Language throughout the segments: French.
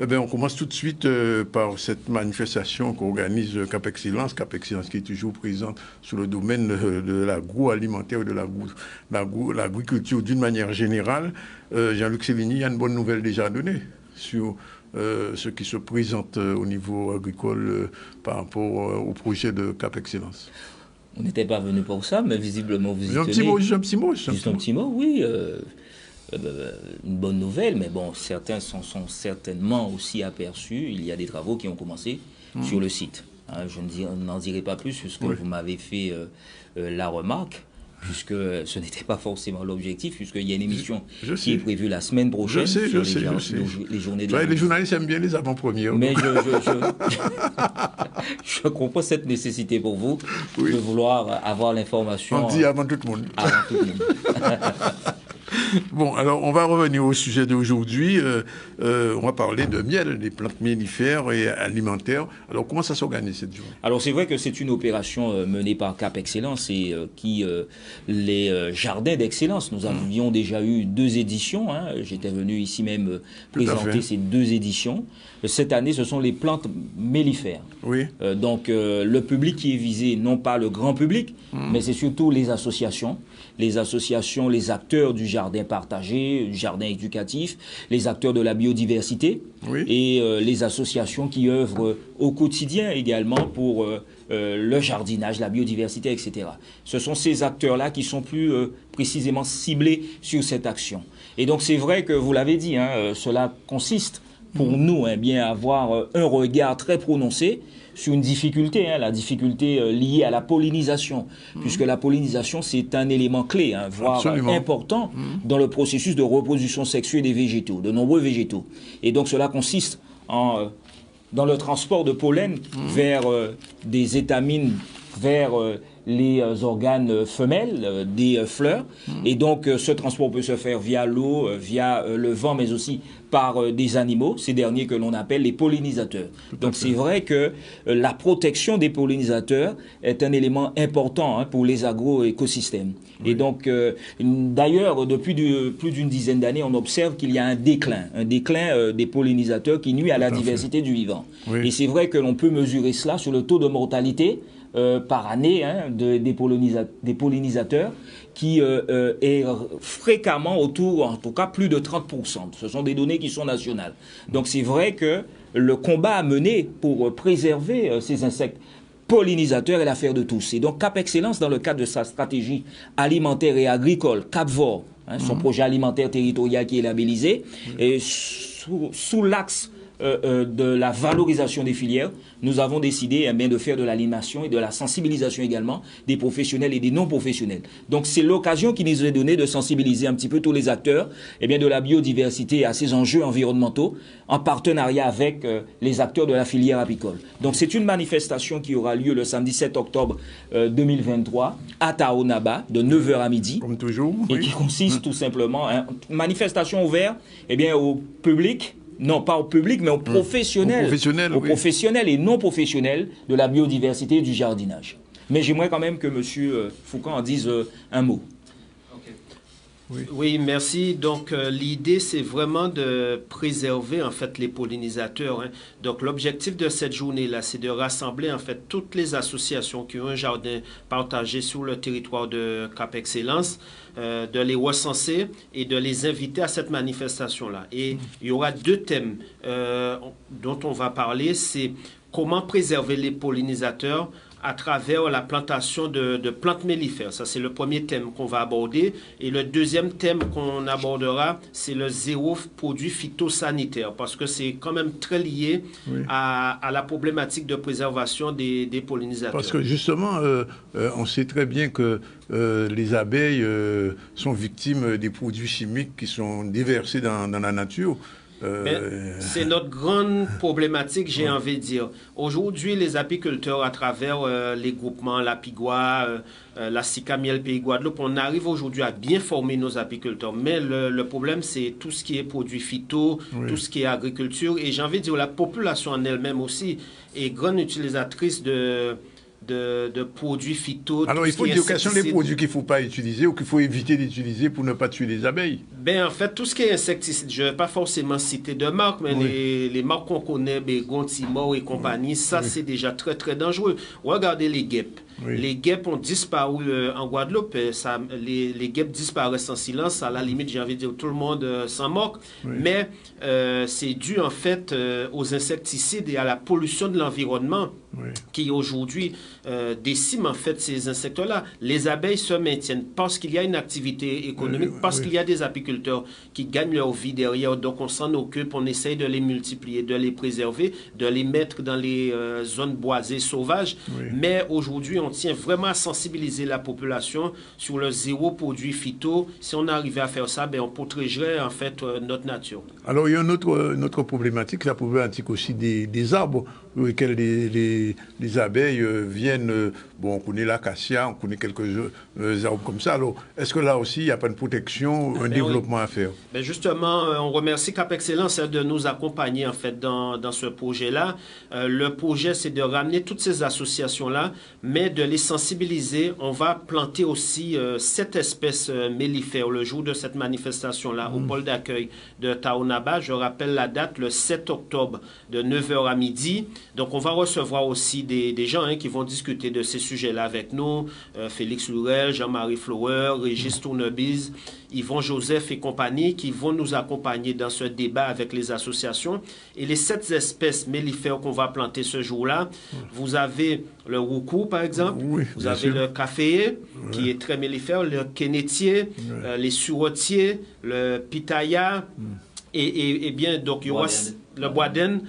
Eh bien, on commence tout de suite par cette manifestation qu'organise Cap Excellence qui est toujours présente sur le domaine de l'agroalimentaire et de l'agriculture d'une manière générale. Jean-Luc Sévigny, il y a une bonne nouvelle déjà donnée sur ce qui se présente au niveau agricole par rapport au projet de Cap Excellence. On n'était pas venu pour ça, mais visiblement vous y tenez. Juste un petit mot. Juste un petit mot, oui. Une bonne nouvelle, mais bon, certains sont certainement aussi aperçus. Il y a des travaux qui ont commencé sur le site. Hein, je n'en dirai pas plus puisque vous m'avez fait la remarque, puisque ce n'était pas forcément l'objectif, puisqu'il y a une émission qui est prévue la semaine prochaine sur les journées de les journalistes aiment bien les avant-premières. Mais je comprends cette nécessité pour vous de vouloir avoir l'information. On dit avant tout le monde. Avant tout le monde. Bon, alors on va revenir au sujet d'aujourd'hui. On va parler de miel, des plantes mellifères et alimentaires. Alors comment ça s'organise cette journée? Alors c'est vrai que c'est une opération menée par Cap Excellence et les jardins d'excellence. Nous avions déjà eu 2 éditions. Hein. J'étais venu ici même présenter ces 2 éditions. Cette année, ce sont les plantes mellifères. Oui. Donc le public qui est visé, non pas le grand public, mais c'est surtout les associations, les acteurs du jardin partagé, du jardin éducatif, les acteurs de la biodiversité et les associations qui œuvrent au quotidien également pour le jardinage, la biodiversité, etc. Ce sont ces acteurs-là qui sont plus précisément ciblés sur cette action. Et donc c'est vrai que vous l'avez dit, hein, cela consiste pour nous bien à avoir un regard très prononcé sur une difficulté, la difficulté liée à la pollinisation, puisque la pollinisation, c'est un élément clé, voire important dans le processus de reproduction sexuelle des végétaux, de nombreux végétaux. Et donc cela consiste dans le transport de pollen vers des étamines, vers les organes femelles des fleurs. Et donc ce transport peut se faire via l'eau, via le vent, mais aussi par des animaux, ces derniers que l'on appelle les pollinisateurs. Donc c'est vrai que la protection des pollinisateurs est un élément important pour les agroécosystèmes. Et donc d'ailleurs depuis plus d'une dizaine d'années, on observe qu'il y a un déclin des pollinisateurs qui nuit à la diversité du vivant. Et c'est vrai que l'on peut mesurer cela sur le taux de mortalité par année des pollinisateurs qui est fréquemment autour, en tout cas plus de 30%. Ce sont des données qui sont nationales. Donc c'est vrai que le combat à mener pour préserver ces insectes pollinisateurs est l'affaire de tous. Et donc Cap Excellence, dans le cadre de sa stratégie alimentaire et agricole, CAPVOR, son projet alimentaire territorial qui est labellisé, et sous l'axe de la valorisation des filières, nous avons décidé de faire de l'animation et de la sensibilisation également des professionnels et des non-professionnels. Donc c'est l'occasion qui nous est donnée de sensibiliser un petit peu tous les acteurs de la biodiversité à ces enjeux environnementaux en partenariat avec les acteurs de la filière apicole. Donc c'est une manifestation qui aura lieu le samedi 7 octobre 2023 à Taonaba de 9h à midi. Comme toujours. Et qui consiste tout simplement en manifestation ouverte au public. Non, pas au public, mais aux professionnels, professionnels et non professionnels de la biodiversité et du jardinage. Mais j'aimerais quand même que M. Foucault en dise un mot. Oui, merci. Donc, l'idée, c'est vraiment de préserver, en fait, les pollinisateurs. Donc, l'objectif de cette journée-là, c'est de rassembler, en fait, toutes les associations qui ont un jardin partagé sur le territoire de Cap Excellence, de les recenser et de les inviter à cette manifestation-là. Et il y aura 2 thèmes dont on va parler. C'est comment préserver les pollinisateurs à travers la plantation de plantes mellifères. Ça, c'est le premier thème qu'on va aborder. Et le deuxième thème qu'on abordera, c'est le 0 produit phytosanitaire, parce que c'est quand même très lié à la problématique de préservation des pollinisateurs. Parce que justement, on sait très bien que les abeilles sont victimes des produits chimiques qui sont déversés dans la nature. C'est notre grande problématique, j'ai envie de dire. Aujourd'hui, les apiculteurs, à travers les groupements, l'Apigua, la SICA Miel Pays Guadeloupe, on arrive aujourd'hui à bien former nos apiculteurs. Mais le problème, c'est tout ce qui est produits phyto, tout ce qui est agriculture. Et j'ai envie de dire, la population en elle-même aussi est grande utilisatrice de de produits phyto. Alors, il faut dire quels sont les produits qu'il ne faut pas utiliser ou qu'il faut éviter d'utiliser pour ne pas tuer les abeilles. Ben, en fait, tout ce qui est insecticide, je ne vais pas forcément citer de marques, mais les marques qu'on connaît, Gontimor et compagnie, ça, c'est déjà très, très dangereux. Regardez les guêpes. Les guêpes ont disparu en Guadeloupe. Les guêpes disparaissent en silence. À la limite, j'ai envie de dire, tout le monde s'en moque. Mais c'est dû, en fait, aux insecticides et à la pollution de l'environnement qui, aujourd'hui, décime, en fait, ces insectes-là. Les abeilles se maintiennent parce qu'il y a une activité économique, parce qu'il y a des apiculteurs qui gagnent leur vie derrière. Donc, on s'en occupe, on essaye de les multiplier, de les préserver, de les mettre dans les zones boisées sauvages. Mais aujourd'hui, on tient vraiment à sensibiliser la population sur le zéro produit phyto. Si on arrivait à faire ça, ben, on protégerait en fait notre nature. Alors il y a une autre problématique, la problématique aussi des arbres sur lesquels les abeilles viennent. Bon, on connaît l'acacia, on connaît quelques arbres comme ça. Alors est-ce que là aussi il n'y a pas une protection, un développement à faire? Ben justement, on remercie Cap Excellence de nous accompagner en fait dans ce projet-là. Le projet, c'est de ramener toutes ces associations-là, mais de les sensibiliser. On va planter aussi 7 espèces mellifères le jour de cette manifestation-là au pôle d'accueil de Taonaba. Je rappelle la date, le 7 octobre de 9h à midi. Donc, on va recevoir aussi des gens qui vont discuter de ces sujets-là avec nous. Félix Lurel, Jean-Marie Flower, Régis Tournebise, Yvon Joseph et compagnie qui vont nous accompagner dans ce débat avec les associations. Et les 7 espèces mellifères qu'on va planter ce jour-là, vous avez le roucou, par exemple, vous avez le caféier, qui est très mellifère, le kénétier, les surotiers, le pitaya, et bien, donc, il y aura le boaden,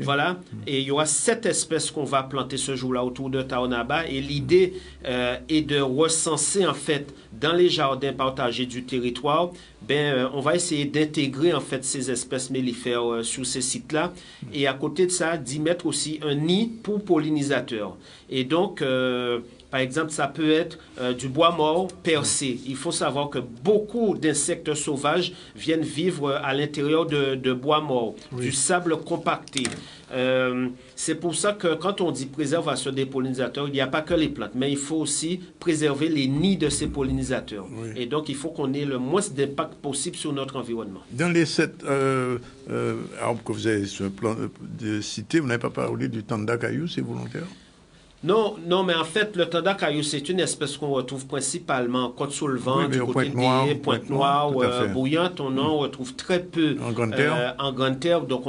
voilà, et il y aura 7 espèces qu'on va planter ce jour-là autour de Taonaba, et l'idée est de recenser, en fait, dans les jardins partagés du territoire, on va essayer d'intégrer, en fait, ces espèces mellifères sur ces sites-là, et à côté de ça, d'y mettre aussi un nid pour pollinisateurs. Et donc, par exemple, ça peut être du bois mort percé. Il faut savoir que beaucoup d'insectes sauvages viennent vivre à l'intérieur de bois morts, du sable compacté. C'est pour ça que quand on dit préservation des pollinisateurs, il n'y a pas que les plantes, mais il faut aussi préserver les nids de ces pollinisateurs. Et donc, il faut qu'on ait le moins d'impact possible sur notre environnement. Dans les 7 arbres que vous avez sur le plan de citer, vous n'avez pas parlé du tanda caillou, c'est volontaire? Non, mais en fait, le tanda caillou, c'est une espèce qu'on retrouve principalement en Côte-sur-le-Vent, du côté de Pointe-Noire, Bouillante. On en retrouve très peu en grande terre. Donc,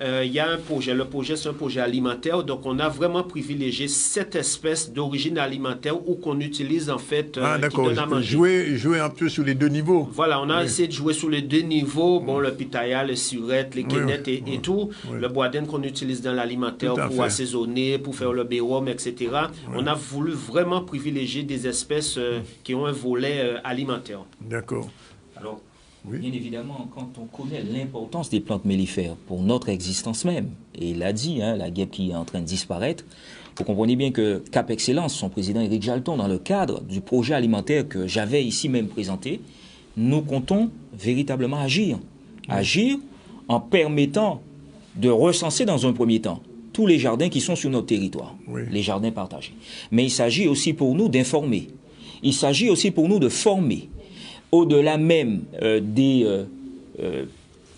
il y a un projet. Le projet, c'est un projet alimentaire. Donc, on a vraiment privilégié cette espèce d'origine alimentaire où qu'on utilise, en fait, qui donne à manger. Jouer un peu sur les 2 niveaux. Voilà, on a essayé de jouer sur les 2 niveaux. Bon, le pitaya, le surette, les quénettes et tout. Le boaden qu'on utilise dans l'alimentaire pour assaisonner, pour faire le bérom, etc. On a voulu vraiment privilégier des espèces qui ont un volet alimentaire. D'accord. Alors, bien évidemment, quand on connaît l'importance des plantes mellifères pour notre existence même, et il l'a dit, la guêpe qui est en train de disparaître, vous comprenez bien que Cap Excellence, son président Éric Jalton, dans le cadre du projet alimentaire que j'avais ici même présenté, nous comptons véritablement agir. Agir en permettant de recenser dans un premier temps tous les jardins qui sont sur notre territoire, les jardins partagés. Mais il s'agit aussi pour nous d'informer. Il s'agit aussi pour nous de former. Au-delà même des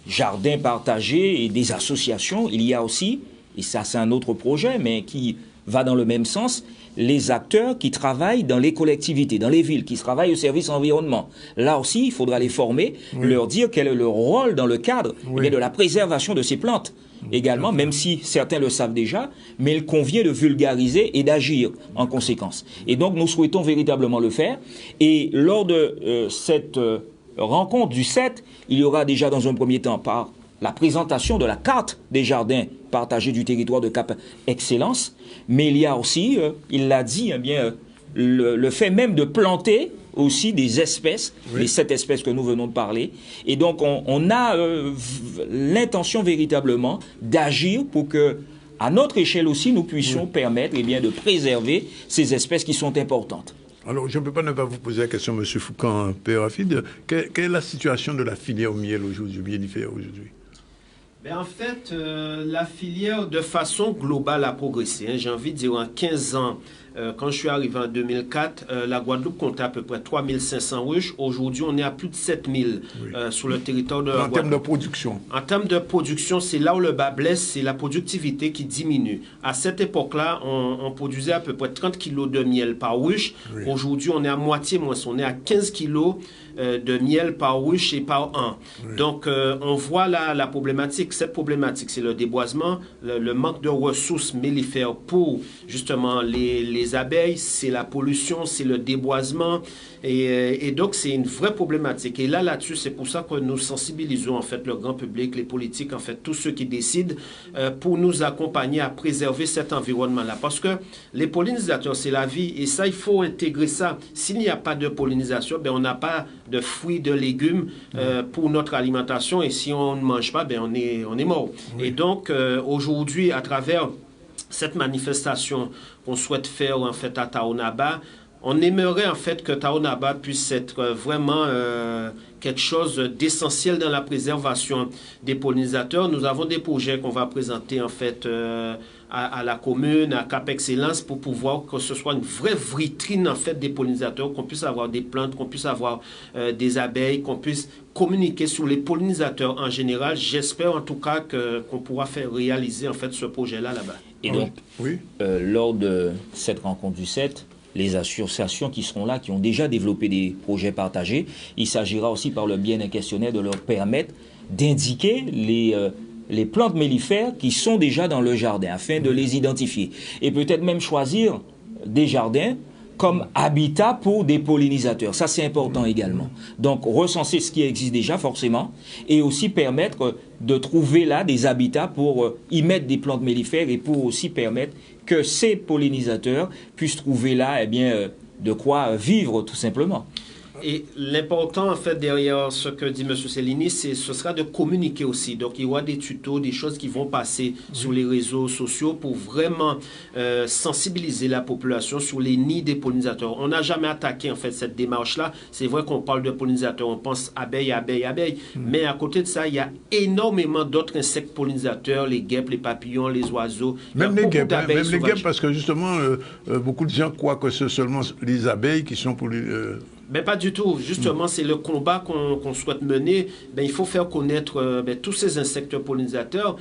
jardins partagés et des associations, il y a aussi, et ça c'est un autre projet, mais qui va dans le même sens, les acteurs qui travaillent dans les collectivités, dans les villes, qui travaillent au service environnement. Là aussi, il faudra les former, leur dire quel est leur rôle dans le cadre de la préservation de ces plantes. Également, même si certains le savent déjà, mais il convient de vulgariser et d'agir en conséquence. Et donc, nous souhaitons véritablement le faire. Et lors de cette rencontre du 7, il y aura déjà dans un premier temps par la présentation de la carte des jardins partagés du territoire de Cap Excellence, mais il y a aussi, il l'a dit, le fait même de planter aussi des espèces, les 7 espèces que nous venons de parler. Et donc, on a l'intention véritablement d'agir pour que, à notre échelle aussi, nous puissions permettre de préserver ces espèces qui sont importantes. Alors, je ne peux pas ne pas vous poser la question, M. Foucan, Père Afid. Quelle est la situation de la filière au miel aujourd'hui, mellifère aujourd'hui? Ben en fait, la filière, de façon globale, a progressé. Hein. J'ai envie de dire, en 15 ans, quand je suis arrivé en 2004, la Guadeloupe comptait à peu près 3500 ruches. Aujourd'hui, on est à plus de 7000 sur le territoire de la Guadeloupe. En termes de production? En termes de production, c'est là où le bas blesse, c'est la productivité qui diminue. À cette époque-là, on produisait à peu près 30 kilos de miel par ruche. Oui. Aujourd'hui, on est à moitié moins. On est à 15 kilos de miel par ruche et par an. Oui. Donc, on voit là la problématique. Cette problématique, c'est le déboisement, le manque de ressources mellifères pour justement les abeilles, c'est la pollution, c'est le déboisement. Et donc, c'est une vraie problématique. Et là-dessus, c'est pour ça que nous sensibilisons en fait le grand public, les politiques, en fait, tous ceux qui décident pour nous accompagner à préserver cet environnement-là. Parce que les pollinisateurs, c'est la vie. Et ça, il faut intégrer ça. S'il n'y a pas de pollinisation, ben, on n'a pas de fruits, de légumes pour notre alimentation. Et si on ne mange pas, ben, on est mort. Oui. Et donc, aujourd'hui, à travers cette manifestation qu'on souhaite faire en fait à Taonaba, on aimerait en fait que Taonaba puisse être vraiment quelque chose d'essentiel dans la préservation des pollinisateurs. Nous avons des projets qu'on va présenter en fait à la commune, à Cap Excellence, pour pouvoir que ce soit une vraie vitrine en fait des pollinisateurs, qu'on puisse avoir des plantes, qu'on puisse avoir des abeilles, qu'on puisse communiquer sur les pollinisateurs en général. J'espère en tout cas qu'on pourra faire réaliser en fait ce projet-là là-bas. Et donc, lors de cette rencontre du 7, les associations qui seront là, qui ont déjà développé des projets partagés, il s'agira aussi par le biais d'un questionnaire de leur permettre d'indiquer les plantes mellifères qui sont déjà dans le jardin, afin de les identifier. Et peut-être même choisir des jardins comme habitat pour des pollinisateurs. Ça, c'est important également. Donc, recenser ce qui existe déjà, forcément, et aussi permettre de trouver là des habitats pour y mettre des plantes mellifères et pour aussi permettre que ces pollinisateurs puissent trouver là, eh bien, de quoi vivre, tout simplement. Et l'important, en fait, derrière ce que dit M. Cellini, ce sera de communiquer aussi. Donc, il y aura des tutos, des choses qui vont passer sur les réseaux sociaux pour vraiment sensibiliser la population sur les nids des pollinisateurs. On n'a jamais attaqué, en fait, cette démarche-là. C'est vrai qu'on parle de pollinisateurs, on pense abeilles, abeilles, abeilles. Mais à côté de ça, il y a énormément d'autres insectes pollinisateurs, les guêpes, les papillons, les oiseaux. Même les guêpes, parce que justement, beaucoup de gens croient que c'est seulement les abeilles qui sont pour les... Ben pas du tout. Justement, c'est le combat qu'on souhaite mener. Ben, il faut faire connaître tous ces insectes pollinisateurs,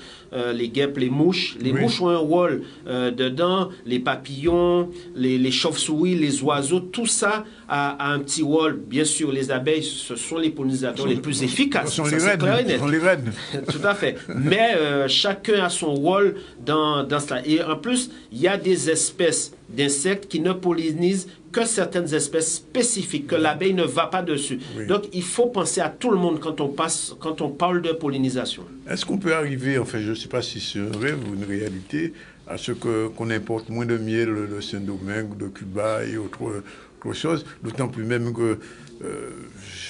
les guêpes, les mouches. Les mouches ont un rôle dedans, les papillons, les chauves-souris, les oiseaux, tout ça a un petit rôle. Bien sûr, les abeilles, ce sont les pollinisateurs les plus efficaces. Ce sont les reines. Tout à fait. Mais chacun a son rôle dans cela. Et en plus, il y a des espèces d'insectes qui ne pollinisent que certaines espèces spécifiques, que l'abeille ne va pas dessus. Donc, il faut penser à tout le monde quand on parle de pollinisation. Est-ce qu'on peut arriver, enfin, je ne sais pas si c'est un rêve ou une réalité, à ce qu'on importe moins de miel de Saint-Domingue, de Cuba et autres choses, d'autant plus même que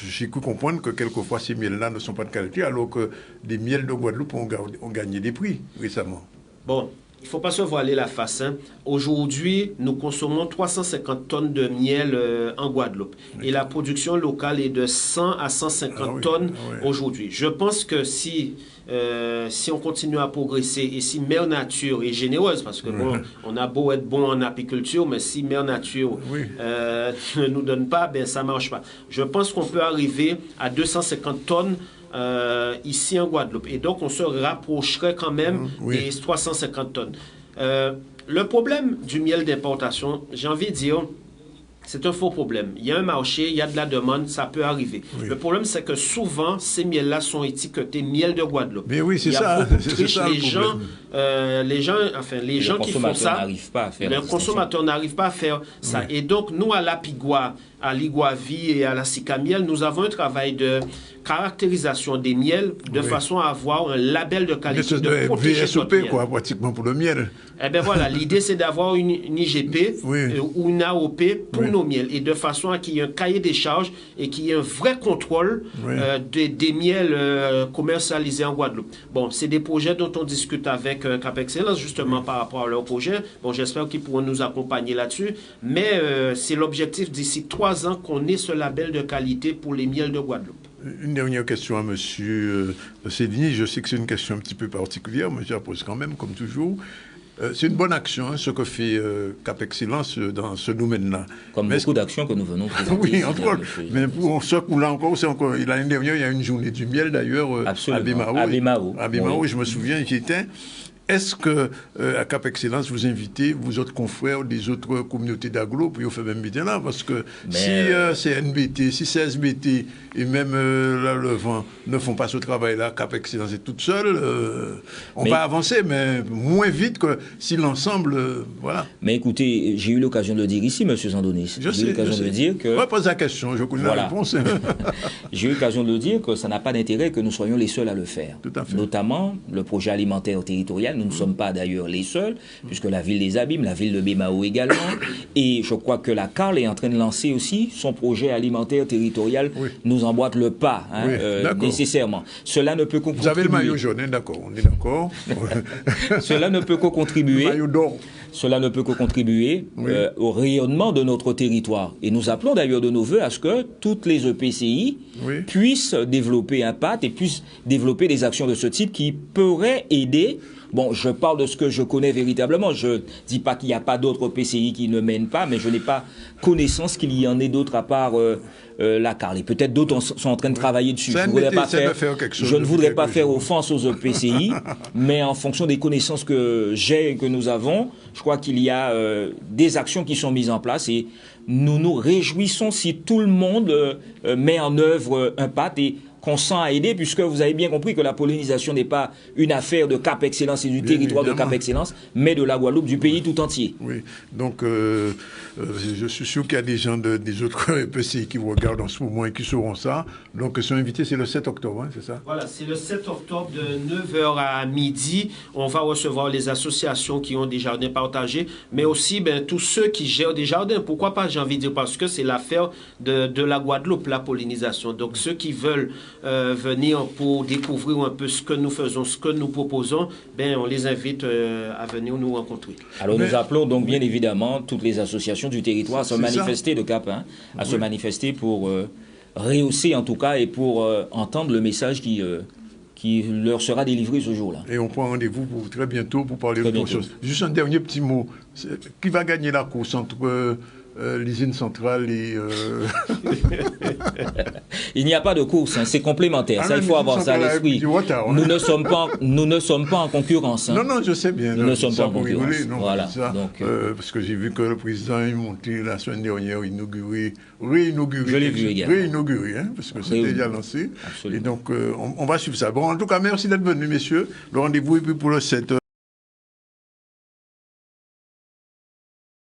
j'ai cru comprendre que quelquefois ces miels-là ne sont pas de qualité, alors que des miels de Guadeloupe ont gagné des prix récemment. Bon. Il ne faut pas se voiler la face. Hein. Aujourd'hui, nous consommons 350 tonnes de miel en Guadeloupe. Et la production locale est de 100 à 150 tonnes aujourd'hui. Je pense que si on continue à progresser et si Mère Nature est généreuse, parce que bon, on a beau être bon en apiculture, mais si Mère Nature ne nous donne pas, ben ça ne marche pas. Je pense qu'on peut arriver à 250 tonnes ici en Guadeloupe. Et donc, on se rapprocherait quand même des 350 tonnes. Le problème du miel d'importation, j'ai envie de dire, c'est un faux problème. Il y a un marché, il y a de la demande, ça peut arriver. Le problème, c'est que souvent, ces miels-là sont étiquetés miel de Guadeloupe. Mais oui, c'est ça. Les gens qui font ça, le consommateur n'arrive pas à faire ça. Et donc, nous, à l'Apigua, à l'Iguavi et à la Sicamiel, nous avons un travail de caractérisation des miels de façon à avoir un label de qualité, de protéger notre miel. Quoi, pratiquement pour le miel. Eh bien voilà, l'idée c'est d'avoir une IGP ou une AOP pour nos miels et de façon à qu'il y ait un cahier des charges et qu'il y ait un vrai contrôle des miels commercialisés en Guadeloupe. Bon, c'est des projets dont on discute avec Cap Excellence justement par rapport à leur projet. Bon, j'espère qu'ils pourront nous accompagner là-dessus, mais c'est l'objectif d'ici 3 ans qu'on ait ce label de qualité pour les miels de Guadeloupe. Une dernière question à M. Sédigny. Je sais que c'est une question un petit peu particulière, mais je la pose quand même, comme toujours. C'est une bonne action, hein, ce que fait Cap Excellence dans ce domaine-là. Comme beaucoup d'actions que nous venons présenter. Oui, entre autres. Mais pour ce coup-là encore, l'année dernière, il y a une journée du miel d'ailleurs à Bémao. À Bémao, oui. Je me souviens, j'y étais. Est-ce que à Cap Excellence, vous invitez vos autres confrères des autres communautés d'agglo pour faire même bien là? Parce que si c'est NBT, si c'est SBT et même le vent ne font pas ce travail-là, Cap Excellence est toute seule, on va avancer, mais moins vite que si l'ensemble, voilà. Mais écoutez, j'ai eu l'occasion de le dire ici, M. Sandonis. J'ai eu l'occasion de le dire que... Ouais, pose la question, je connais la réponse. J'ai eu l'occasion de le dire que ça n'a pas d'intérêt que nous soyons les seuls à le faire. Tout à fait. Notamment le projet alimentaire territorial. Nous ne sommes pas d'ailleurs les seuls, puisque la ville des Abîmes, la ville de Bémao également, et je crois que la CARL est en train de lancer aussi son projet alimentaire territorial, nous emboîte le pas, hein, nécessairement. Cela ne peut que contribuer. Vous avez le maillot jaune, hein, d'accord, on est d'accord. Cela ne peut que contribuer. Le maillot d'or. Cela ne peut que contribuer au rayonnement de notre territoire. Et nous appelons d'ailleurs de nos voeux à ce que toutes les EPCI puissent développer un pacte et puissent développer des actions de ce type qui pourraient aider. Bon, je parle de ce que je connais véritablement. Je ne dis pas qu'il n'y a pas d'autres PCI qui ne mènent pas, mais je n'ai pas connaissance qu'il y en ait d'autres à part la CARL. Et peut-être d'autres sont en train de travailler dessus. Je ne voudrais pas faire offense aux PCI, mais en fonction des connaissances que j'ai et que nous avons, je crois qu'il y a des actions qui sont mises en place et nous nous réjouissons si tout le monde met en œuvre un pacte et consent à aider, puisque vous avez bien compris que la pollinisation n'est pas une affaire de Cap Excellence et du territoire de Cap Excellence, mais de la Guadeloupe, du pays tout entier. Oui, donc je suis sûr qu'il y a des gens des autres EPCI qui vous regardent en ce moment et qui sauront ça. Donc, ils sont invités, c'est le 7 octobre, hein, c'est ça? Voilà, c'est le 7 octobre de 9h à midi. On va recevoir les associations qui ont des jardins partagés, mais aussi tous ceux qui gèrent des jardins. Pourquoi pas, j'ai envie de dire, parce que c'est l'affaire de la Guadeloupe, la pollinisation. Donc, ceux qui veulent venir pour découvrir un peu ce que nous faisons, ce que nous proposons, on les invite à venir nous rencontrer. Alors nous appelons donc bien évidemment toutes les associations du territoire à se manifester de Cap, hein, à se manifester pour rehausser en tout cas et pour entendre le message qui leur sera délivré ce jour-là. Et on prend rendez-vous pour très bientôt pour parler d'autres choses. Juste un dernier petit mot. Qui va gagner la course entre l'usine centrale et... Il n'y a pas de course, hein, c'est complémentaire. Ça, il faut avoir ça à l'esprit. Nous ne sommes pas en concurrence. Hein. Non, je sais bien. Nous ne sommes pas en concurrence. Voilà. Donc, parce que j'ai vu que le président est monté la semaine dernière, réinauguré. Je l'ai vu également. Réinauguré, hein, parce que c'était déjà lancé. Absolument. Et donc, on va suivre ça. Bon, en tout cas, merci d'être venu, messieurs. Le rendez-vous est plus pour le 7.